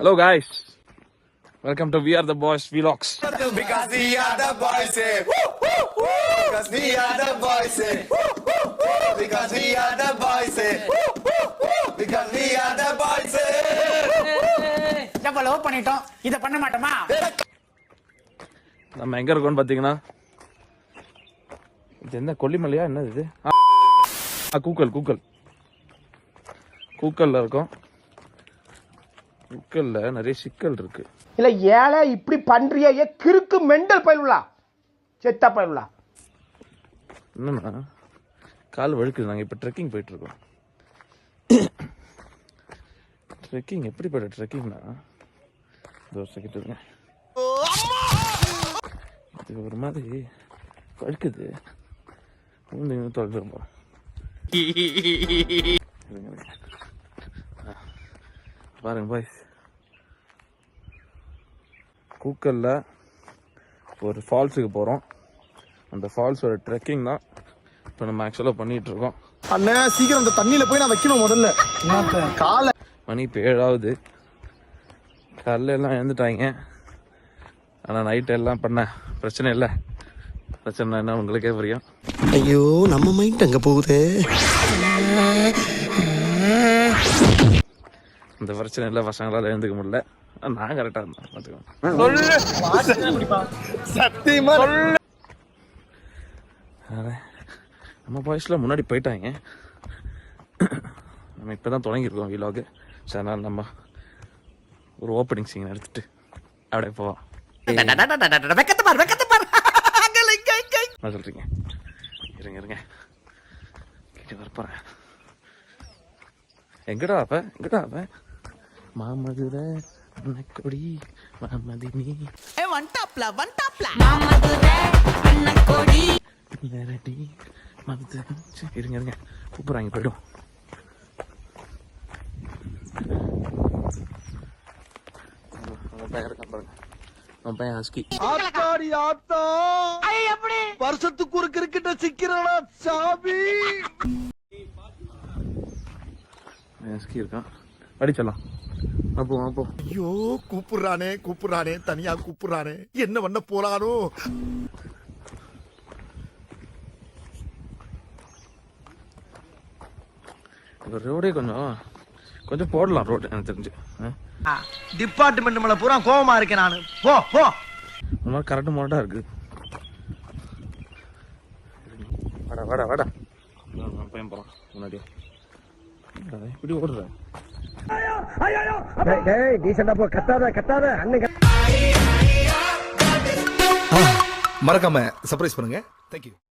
Hello guys, welcome to We Are The Boys Vlogs. Because we are the boys, woo, woo, woo. Because we are the boys, woo, woo, woo. Because we are the boys, woo, woo, woo. Because we are the boys. நம்ம love பண்ணிட்டோம், இத பண்ண மாட்டோமா? நம்ம எங்க இருக்கோம்னு பாத்தீங்கன்னா, இது என்ன கொல்லிமலையா என்ன இது? கூக்கல்ல இருக்கோம். கூக்கல்ல நிறைய சிக்கல் இருக்கு. இல்ல ஏழை இப்படி பண்றியே கிறுக்கு மெண்டல் பயிலுலா செத்த பயிலுலா. என்னன்னா கால் வழுக்குது. நாங்க இப்ப ட்ரெக்கிங் போயிட்டு இருக்கோம். ட்ரெக்கிங் எப்படிப்பட்ட ட்ரெக்கிங்னா தோசைக்கிட்டு இது ஒரு மாதிரி வழுக்குது. தொலைஞ்சிருப்போம். பாருங்க பாய்ஸ், கூக்கல்ல ஒரு ஃபால்ஸுக்கு போகிறோம். அந்த ஃபால்ஸோட ட்ரெக்கிங் தான் இப்போ நம்ம ஆக்சுவலாக பண்ணிட்டு இருக்கோம். அண்ணே சீக்கிரம் அந்த தண்ணியில போய் நான் வைக்கணும். முதல்ல காலை மணி இப்போ 7 காலைல எல்லாம் எழுந்துட்டாங்க. ஆனால் நைட்டு எல்லாம் பண்ண பிரச்சனை இல்லை. பிரச்சனை என்ன உங்களுக்கே புரியும். ஐயோ நம்ம மைண்ட் அங்கே போகுது. இந்த பிரச்சனை இல்லை, பசங்களால் எழுந்துக்க முடியல. நான் கரெக்டாக இருந்தேன். சத்தியமா நம்ம பாய்ஸ்லாம் முன்னாடி போயிட்டாங்க. நம்ம இப்போ தான் தொடங்கியிருக்கோம் விலாகு. ஸோ அதனால் நம்ம ஒரு ஓப்பனிங் சீன் எடுத்துட்டு அப்படியே போவோம். என்ன சொல்கிறீங்க? இருங்க கிட்ட வரப்போகிறேன். எங்கடா அப்ப மாமதுரை அண்ணக்கொடி மாமதினி நேரடி மது. இருங்க கூப்பிட்றாங்க, போய்டும். பையன் ஹஸ்கி. வருஷத்துக்கு ஒரு கிரிக்கெட்ட சிக்கிறடா சாமி. ஹஸ்கி இருக்கான், அடிச்சலாம். அப்போ ஐயோ கூப்பிடுறானே தனியா கூப்பிடுறானே, என்ன பண்ண போறானோ. ரோடே கொஞ்சம் போடலாம். ரோடு எனக்கு தெரிஞ்சு டிபார்ட்மெண்ட் மேல பூரா கோவமா இருக்கேன் நானு. போ போ. இந்த மாதிரி கரெக்ட் மோட்டா இருக்கு. வாடா பையன் போறான் முன்னாடியே. இப்படி ஓடுற மறக்காம சர்ப்ரைஸ் பண்ணுங்க. தேங்க்யூ.